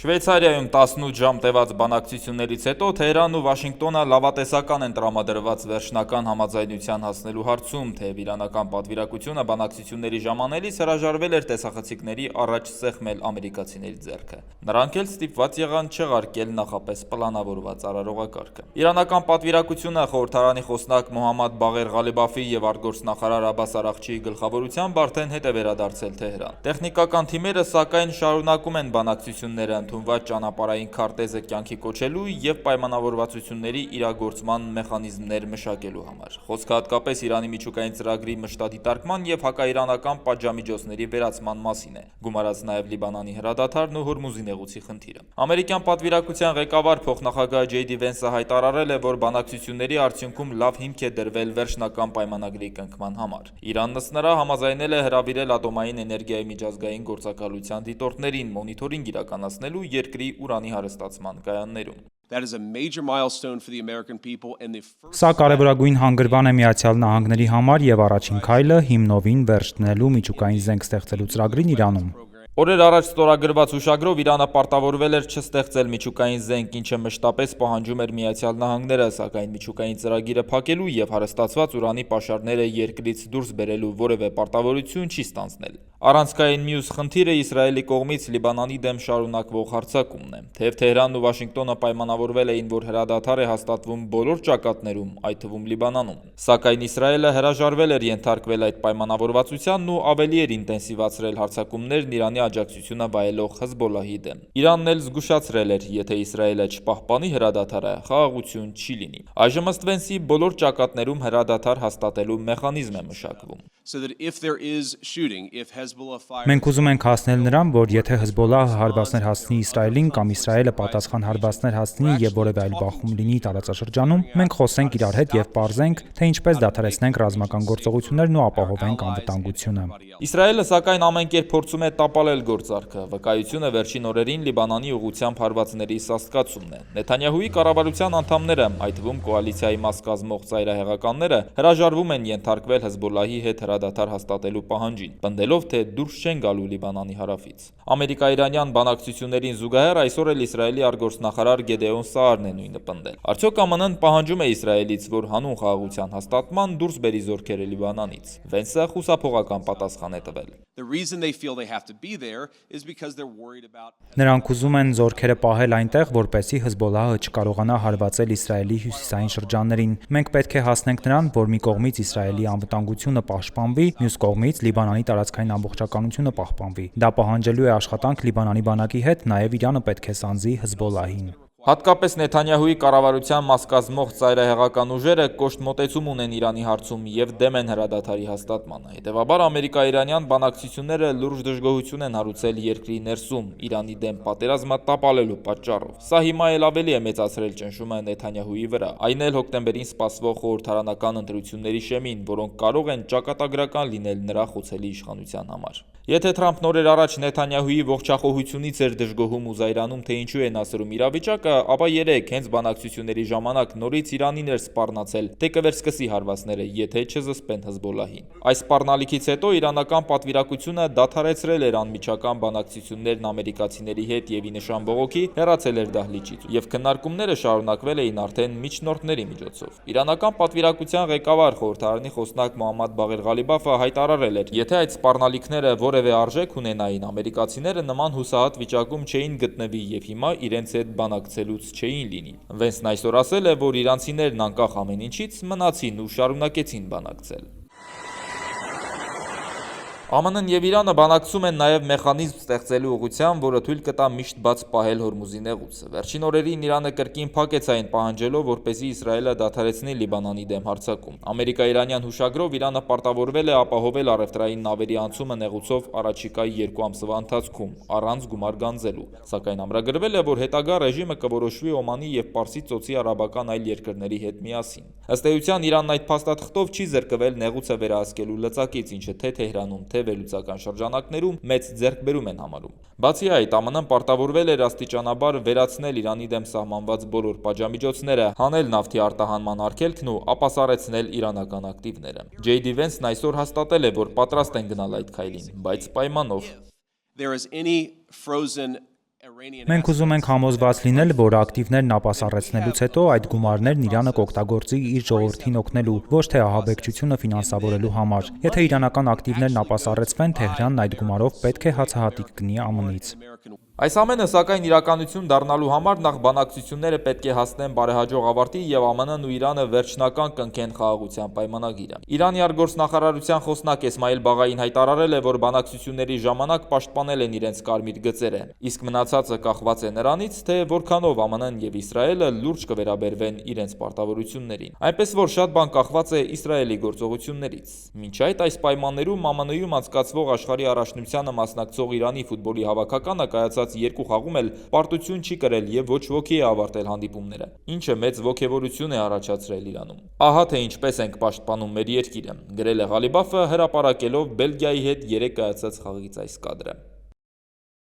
Շվեյցարիայում 18 ժամ տևած բանակցություններից հետո Թեհրանն ու Վաշինգտոնը լավատեսական են տրամադրված վերջնական համաձայնության հասնելու հարցում, թեև իրանական պատվիրակությունը բանակցությունների ժամանելիս հրաժարվել էր տեսախցիկների առաջ սեղմել ամերիկացիների ձեռքը։ Նրանք էլ ստիպված եղան չեղարկել նախապես պլանավորված արարողակարգը։ Իրանական պատվիրակությունը խորհրդարանի խոսնակ Մոհամմադ Բաղեր Ղալիբաֆի եւ արտգործնախարար Աբբաս Արաղչիի գլխավորությամբ արդեն հետ է վերադարձել Թեհրան։ Տեխնիկական թիմերը սակայն շարունակում են բանակցությունները ընդունված ճանապարհային քարտեզը կյանքի կոչելու եւ պայմանավորվածությունների իրագործման մեխանիզմներ մշակելու համար։ Խոսքը հատկապես Իրանի միջուկային ծրագրի մշտադիտարկման եւ հակաիրանական պատժամիջոցների վերացման մասին է, գումարած նաեւ Լիբանանի հրադադարն ու Հորմուզի նեղուցի խնդիրը։ Ամերիկյան պատվիրակության ղեկավար փոխնախագահ Ջեյ Դի Վենսը հայտարարել է, որ բանակցությունների արդյունքում լավ հիմք է դրվել վերջնական պայմանագրի կնքման համար։ Իրանն ըստ նրա համաձայնել է հրավիրել ատոմային էներգիայի միջազգային գործակալության դիտորդներին մոնիթորինգ իրականացնելու երկրի ուրանի հարստացման կայաններում։ Սա կարևորագույն հանգրվան է Միացյալ Նահանգների համար եւ առաջին քայլը հիմնովին վերջ դնելու միջուկային զենք ստեղծելու ծրագրին Իրանում։ Օրեր առաջ ստորագրված հուշագրով Իրանը պարտավորվել էր չստեղծել միջուկային զենք, ինչը մշտապես պահանջում էր Միացյալ Նահանգները, սակայն միջուկային ծրագիրը փակելու եւ հարստացված ուրանի պաշարները երկրից դուրս բերելու որևէ պարտավորություն չի ստանձնել։ Առանցքային մյուս խնդիրը Իսրայելի կողմից Լիբանանի դեմ շարունակվող հարձակումն է։ Թեև Թեհրանն ու Վաշինգտոնը պայմանավորվել էին, որ հրադադար է հաստատվում բոլոր ճակատներում, այդ թվում Լիբանանում, սակայն Իսրայելը հրաժարվել էր ենթարկվել այդ պայմանավորվածությանն ու ավելի էր ինտենսիվացրել հարձակումներն Իրանի աջակցությունը վայելող Հեզբոլլահի դեմ։ Իրանն էլ զգուշացրել էր, եթե Իսրայելը չպահպանի հրադադարը, խաղաղություն չի լինի։ Այժմ ըստ Վենսի բոլոր ճակատներում հրադադար հաստատելու մեխանիզմ է մշակվում։ Մենք ուզում ենք հասնել նրան, որ եթե Հեզբոլլահը հարվածներ հասցնի Իսրայելին կամ Իսրայելը պատասխան հարվածներ հասցնի եւ որևէ այլ բախում լինի տարածաշրջանում, մենք խոսենք իրար հետ եւ պարզենք, թե ինչպես դադարեցնենք ռազմական գործողություններն ու ապահովենք անվտանգությունը։ Իսրայելը սակայն ամեն կերպ փորձում է տապալել գործարքը։ Վկայությունը վերջին օրերին Լիբանանի ուղղությամբ հարվածների սաստկացումն է։ Նեթանյահուի կառավարության անդամները, այդ թվում կոալիցիայի մաս կազմող ծայրահեղականները, հրաժարվում են ենթարկվել Հեզբոլլահի հետ հրադադար հաստատելու պահանջին, պնդելով, թե դուրս չեն գալու Լիբանանի հարավից։ Ամերիկա-իրանյան բանակցություններին զուգահեռ այսօր էլ Իսրայելի արտգործնախարար Գեդեոն Սաարն է նույնը պնդել։ Արդյոք ԱՄՆ-ն պահանջում է Իսրայելից, որ հանուն խաղաղության հաստատման դուրս բերի զորքերը Լիբանանից։ Վենսը խուսափողական պատասխան է տվել։ Նրանք ուզում են զորքերը պահել այնտեղ, որպեսզի Հեզբոլլահը չկարողանա հարվածել Իսրայելի հյուսիսային շրջաններին։ Մենք պետք է հասնենք նրան, որ մի կողմից Իսրայելի անվտանգությունը պաշտպանվի, մյուս կողմից Լիբանանի տարածքային ամբողջականությունը պահպանվի։ Դա պահանջելու է աշխատանք Լիբանանի բանակի հետ, նաև Իրանը պետք է սանձի Հեզբոլլահին։ Հատկապես Նեթանյահուի կառավարության մաս կազմող ծայրահեղական ուժերը կոշտ մոտեցում ունեն Իրանի հարցում եւ դեմ են հրադադարի հաստատմանը։ Հետևաբար ամերիկա-իրանյան բանակցությունները լուրջ դժգոհություն են հարուցել երկրի ներսում Իրանի դեմ պատերազմը տապալելու պատճառով։ Սա հիմա էլ ավելի է մեծացրել ճնշումը Նեթանյահուի վրա, այն էլ հոկտեմբերին սպասվող խորհրդարանական ընտրությունների շեմին, որոնք կարող են ճակատագրական լինել նրա խոցելի իշխանության համար։ Եթե Թրամփն օրեր առաջ Նեթանյահուի ողջախոհությունից էր դժգոհում ու զայրանում, թե ինչու է ասրում իրավիճակը, ապա երեք հենց բանակցությունների ժամանակ նորից Իրանին էր սպառնացել, թե կվերսկսի հարվածները, եթե չզսպեն Հեզբոլլահին։ Այս սպառնալիքից հետո իրանական պատվիրակությունը դադարեցրել էր անմիջական բանակցություններն ամերիկացիների հետ եւ ի նշան բողոքի հեռացել էր դահլիճից, եւ քննարկումները շարունակվել էին արդեն միջնորդների միջոցով։ Իրանական պատվիրակության ղեկավար խորհրդարանի խոսնակ Մոհամմադ Բաղեր Ղալիբաֆը հայտարարել էր, եթե այդ սպառնալիքները որևէ արժեք ունենային, ամերիկացիները նման հուսահատ վիճակում չէին գտնվի եւ հիմա իրենց հետ բանակցելուց չէին լինի։ Վենսն այսօր ասել է, որ իրանցիներն անկախ ամեն ինչից մնացին ու շարունակեցին բանակցել։ ԱՄՆ-ն եւ Իրանը բանակցում են նաեւ մեխանիզմ ստեղծելու ուղղությամբ, որը թույլ կտա միշտ բաց պահել Հորմուզի նեղուցը։ Վերջին օրերին Իրանը կրկին փակեց այն պահանջելով, որպեսզի Իսրայելը դադարեցնի Լիբանանի դեմ հարձակում։ Ամերիկա-իրանյան հուշագրով Իրանը պարտավորվել է ապահովել առևտրային նավերի անցումը նեղուցով առաջիկա 2 ամսվա ընթացքում, առանց գումար գանձելու։ Սակայն ամրագրվել է, որ հետագա ռեժիմը կորոշվի Օմանի եւ Պարսից ծոցի արաբական այլ երկրների հետ միասին։ Ըստ էության Իրանն այդ փաստաթղթով չի զրկվել նեղուցը վերահսկելու լծակից, ինչը թե Թեհրանում, թե վերլուծական շրջանակներում մեծ ձեռքբերում են համարում։ Բացի այդ, ԱՄՆ-ն պարտավորվել էր աստիճանաբար վերացնել Իրանի դեմ սահմանված բոլոր պատժամիջոցները, հանել նավթի արտահանման արգելքն ու ապասարեցնել իրանական ակտիվները։ Ջեյ Դի Վենսն այսօր հաստատել է, որ պատրաստ են գնալ այդ քայլին, բայց պայմանով։ Մենք ուզում ենք համոզված լինել, որ ակտիվներն ապասառեցնելուց հետո այդ գումարներն Իրանը կօգտագործի իր ժողովրդին օգնելու, ոչ թե ահաբեկչությունը ֆինանսավորելու համար։ Եթե իրանական ակտիվներն ապասառեցվեն, Թեհրանն այդ գումարով պետք է հացահատիկ գնի ԱՄՆ-ից։ Այս ամենը սակայն իրականություն դառնալու համար նախ բանակցությունները պետք է հասնեն բարեհաջող ավարտի եւ ԱՄՆ-ն ու Իրանը վերջնական կնքեն խաղաղության պայմանագիրը։ Իրանի արտգործնախարարության խոսնակ Էսմայիլ Բաղային հայտարարել է, որ բանակցությունների ժամանակ պաշտպանել են իրենց կարմիր գծերը, իսկ մնացածը կախված է նրանից, թե որքանով ԱՄՆ-ն եւ Իսրայելը լուրջ կվերաբերվեն իրենց պարտավորություններին։ Այնպես որ շատ բան կախված է Իսրայելի գործողություններից։ Մինչ այդ պայմաններում ԱՄՆ-ում անցկացվող աշխարհի առաջնությանը մասնակցող Իրանի ֆուտբոլի հավաքականը կայացած երկու խաղում էլ պարտություն չի կրել եւ ոչ ոքի է ավարտել հանդիպումները, ինչը մեծ ոգևորություն է առաջացրել Իրանում։ Ահա թե ինչպես ենք պաշտպանում մեր երկիրը, գրել է Ղալիբաֆը հրապարակելով Բելգիայի հետ երեկ կայացած խաղից այս կադրը։